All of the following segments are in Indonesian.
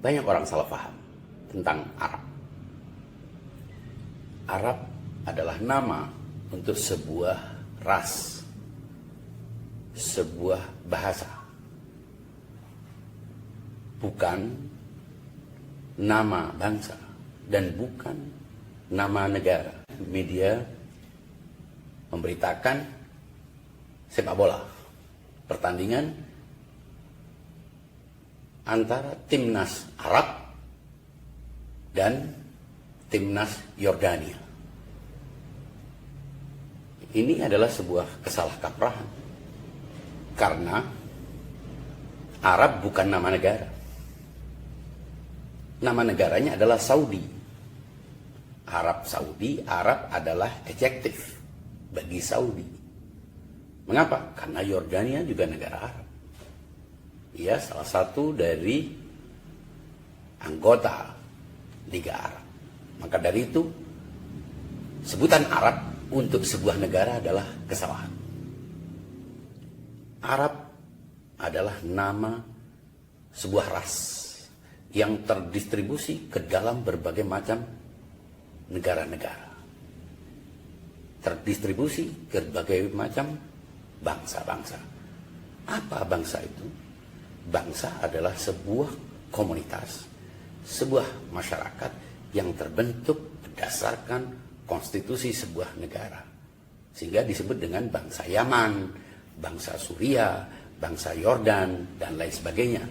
Banyak orang salah paham tentang Arab. Arab adalah nama untuk sebuah ras, sebuah bahasa. Bukan nama bangsa dan bukan nama negara. Media memberitakan sepak bola, pertandingan antara timnas Arab dan timnas Yordania. Ini adalah sebuah kesalahkaprahan, karena Arab bukan nama negara. Nama negaranya adalah Saudi. Arab Saudi, Arab adalah adjektif bagi Saudi. Mengapa? Karena Yordania juga negara Arab. Ia salah satu dari anggota Liga Arab. Maka dari itu, sebutan Arab untuk sebuah negara adalah kesalahan. Arab adalah nama sebuah ras yang terdistribusi ke dalam berbagai macam negara-negara. Terdistribusi ke berbagai macam bangsa-bangsa. Apa bangsa itu? Bangsa adalah sebuah komunitas, sebuah masyarakat yang terbentuk berdasarkan konstitusi sebuah negara. Sehingga disebut dengan bangsa Yaman, bangsa Suria, bangsa Yordan, dan lain sebagainya.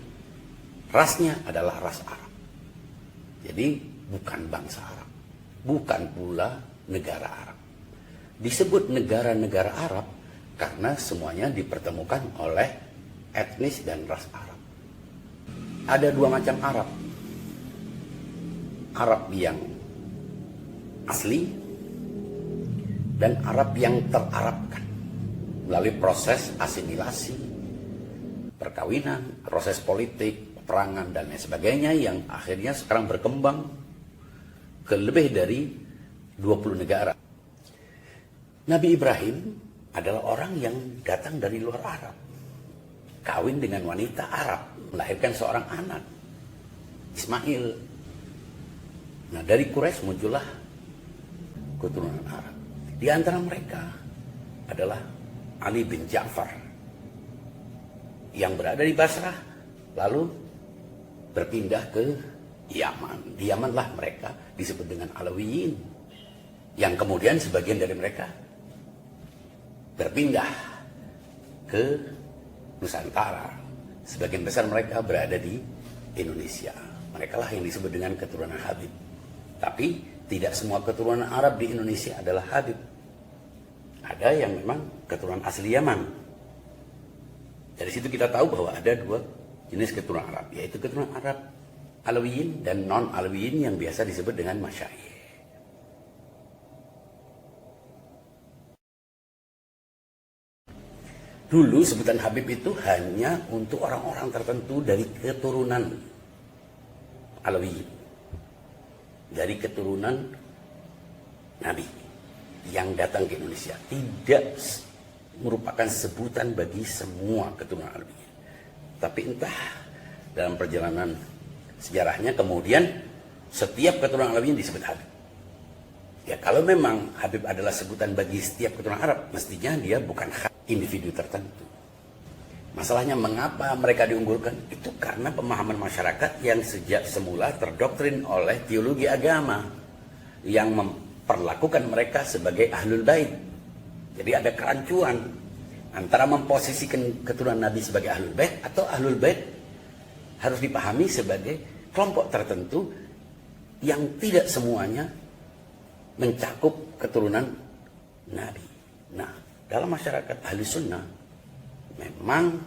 Rasnya adalah ras Arab. Jadi bukan bangsa Arab, bukan pula negara Arab. Disebut negara-negara Arab karena semuanya dipertemukan oleh etnis dan ras Arab. Ada dua macam Arab. Arab yang asli dan Arab yang terarabkan melalui proses asimilasi, perkawinan, proses politik, peperangan, dan lain sebagainya yang akhirnya sekarang berkembang ke lebih dari 20 negara. Nabi Ibrahim adalah orang yang datang dari luar Arab, kawin dengan wanita Arab, melahirkan seorang anak, Ismail. Nah, dari Quraisy muncullah keturunan Arab. Di antara mereka adalah Ali bin Ja'far yang berada di Basrah, lalu berpindah ke Yaman. Di Yamanlah mereka disebut dengan Alawiyin, yang kemudian sebagian dari mereka berpindah ke Nusantara. Sebagian besar mereka berada di Indonesia. Mereka lah yang disebut dengan keturunan Habib. Tapi tidak semua keturunan Arab di Indonesia adalah Habib. Ada yang memang keturunan asli Yaman. Dari situ kita tahu bahwa ada dua jenis keturunan Arab, yaitu keturunan Arab Alawiyin dan non-Alawiyin yang biasa disebut dengan Masyayikh. Dulu sebutan Habib itu hanya untuk orang-orang tertentu dari keturunan Alawiyin, dari keturunan Nabi yang datang ke Indonesia. Tidak merupakan sebutan bagi semua keturunan Alawiyin. Tapi entah dalam perjalanan sejarahnya kemudian setiap keturunan Alawiyin disebut Habib. Ya, kalau memang Habib adalah sebutan bagi setiap keturunan Arab, mestinya dia bukan individu tertentu. Masalahnya mengapa mereka diunggulkan? Itu karena pemahaman masyarakat yang sejak semula terdoktrin oleh teologi agama yang memperlakukan mereka sebagai Ahlul Bait. Jadi ada kerancuan antara memposisikan keturunan Nabi sebagai Ahlul Bait atau Ahlul Bait harus dipahami sebagai kelompok tertentu yang tidak semuanya mencakup keturunan Nabi. Nah, dalam masyarakat Ahli Sunnah memang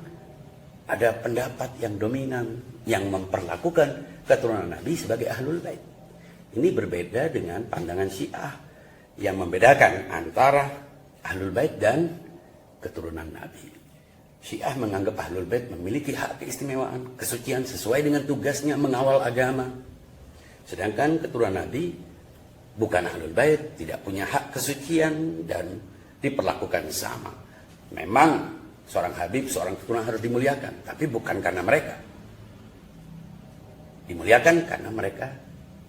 ada pendapat yang dominan yang memperlakukan keturunan Nabi sebagai Ahlul Bait. Ini berbeda dengan pandangan Syiah yang membedakan antara Ahlul Bait dan keturunan Nabi. Syiah menganggap Ahlul Bait memiliki hak keistimewaan, kesucian sesuai dengan tugasnya mengawal agama. Sedangkan keturunan Nabi bukan Ahlul Bait, tidak punya hak kesucian dan diperlakukan sama. Memang seorang Habib, seorang keturunan harus dimuliakan, tapi bukan karena mereka. Dimuliakan karena mereka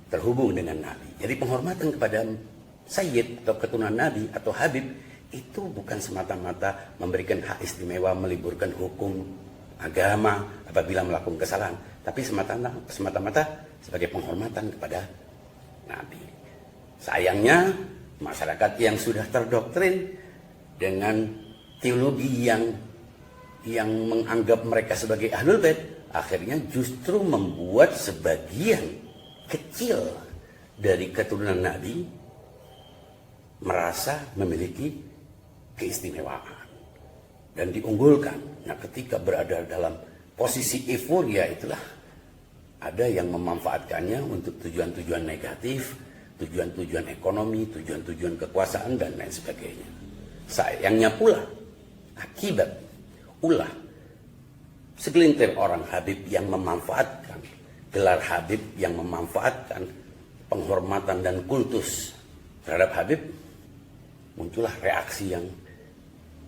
terhubung dengan Nabi. Jadi penghormatan kepada Sayyid atau keturunan Nabi atau Habib itu bukan semata-mata memberikan hak istimewa, meliburkan hukum agama apabila melakukan kesalahan, tapi semata-mata sebagai penghormatan kepada Nabi. Sayangnya masyarakat yang sudah terdoktrin dengan teologi yang menganggap mereka sebagai Ahlul Bait, akhirnya justru membuat sebagian kecil dari keturunan Nabi merasa memiliki keistimewaan dan diunggulkan. Nah, ketika berada dalam posisi euforia itulah ada yang memanfaatkannya untuk tujuan-tujuan negatif, tujuan-tujuan ekonomi, tujuan-tujuan kekuasaan dan lain sebagainya. Sayangnya pula akibat ulah segelintir orang Habib yang memanfaatkan gelar Habib, yang memanfaatkan penghormatan dan kultus terhadap Habib, muncullah reaksi yang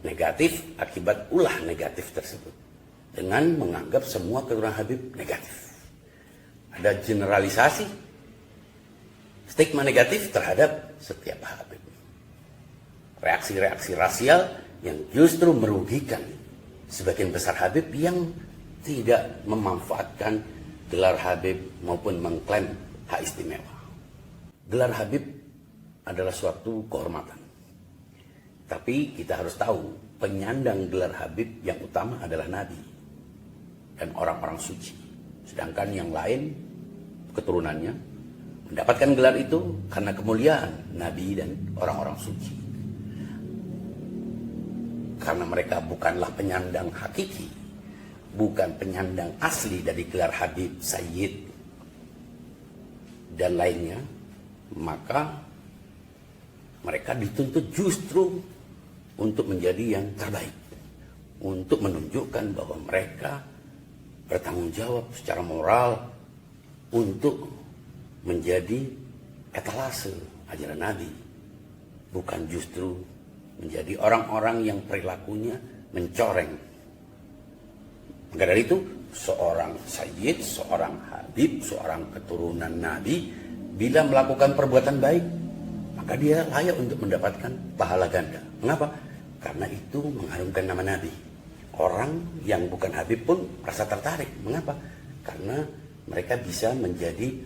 negatif akibat ulah negatif tersebut dengan menganggap semua keturunan Habib negatif. Ada generalisasi stigma negatif terhadap setiap Habib. Reaksi-reaksi rasial yang justru merugikan sebagian besar Habib yang tidak memanfaatkan gelar Habib maupun mengklaim hak istimewa. Gelar Habib adalah suatu kehormatan. Tapi kita harus tahu, penyandang gelar Habib yang utama adalah Nabi dan orang-orang suci. Sedangkan yang lain, keturunannya, mendapatkan gelar itu karena kemuliaan Nabi dan orang-orang suci. Karena mereka bukanlah penyandang hakiki, bukan penyandang asli dari gelar Habib, Sayyid, dan lainnya, maka mereka dituntut justru untuk menjadi yang terbaik, untuk menunjukkan bahwa mereka bertanggung jawab secara moral untuk menjadi etalase ajaran Nabi, bukan justru menjadi orang-orang yang perilakunya mencoreng. Maka dari itu, seorang Sayyid, seorang Habib, seorang keturunan Nabi, bila melakukan perbuatan baik, maka dia layak untuk mendapatkan pahala ganda. Mengapa? Karena itu mengharumkan nama Nabi. Orang yang bukan Habib pun merasa tertarik. Mengapa? Karena mereka bisa menjadi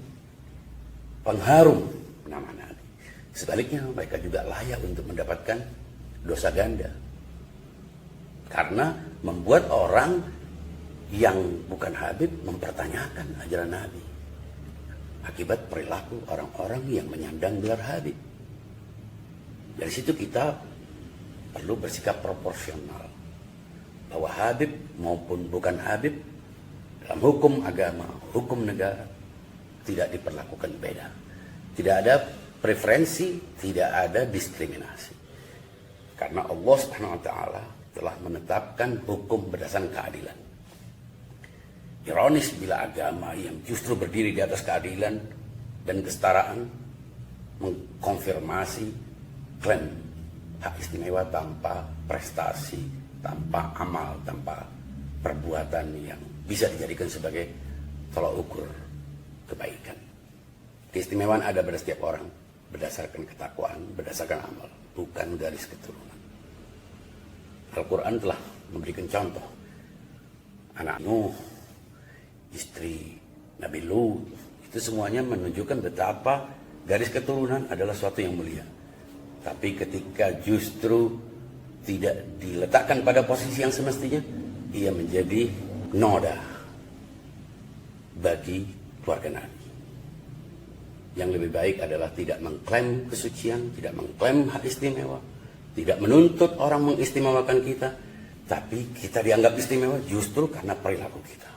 pengharum nama Nabi. Sebaliknya mereka juga layak untuk mendapatkan dosa ganda. Karena membuat orang yang bukan Habib mempertanyakan ajaran Nabi. Akibat perilaku orang-orang yang menyandang gelar Habib. Dari situ kita perlu bersikap proporsional. Bahwa Habib maupun bukan Habib, dalam hukum agama, hukum negara, tidak diperlakukan beda. Tidak ada preferensi, tidak ada diskriminasi. Karena Allah Subhanahu wa taala telah menetapkan hukum berdasarkan keadilan. Ironis bila agama yang justru berdiri di atas keadilan dan kesetaraan mengkonfirmasi klaim hak istimewa tanpa prestasi, tanpa amal, tanpa perbuatan yang bisa dijadikan sebagai tolak ukur kebaikan. Keistimewaan ada pada setiap orang berdasarkan ketakwaan, berdasarkan amal, bukan garis keturunan. Al-Quran telah memberikan contoh. Anak Nuh, istri Nabi Lut, itu semuanya menunjukkan betapa garis keturunan adalah suatu yang mulia. Tapi ketika justru tidak diletakkan pada posisi yang semestinya, ia menjadi noda bagi keluarga Nabi. Yang lebih baik adalah tidak mengklaim kesucian, tidak mengklaim hak istimewa, tidak menuntut orang mengistimewakan kita, tapi kita dianggap istimewa justru karena perilaku kita.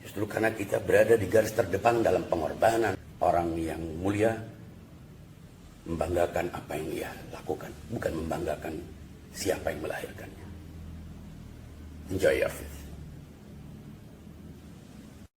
Justru karena kita berada di garis terdepan dalam pengorbanan. Orang yang mulia membanggakan apa yang ia lakukan, bukan membanggakan siapa yang melahirkannya. Enjoy your faith.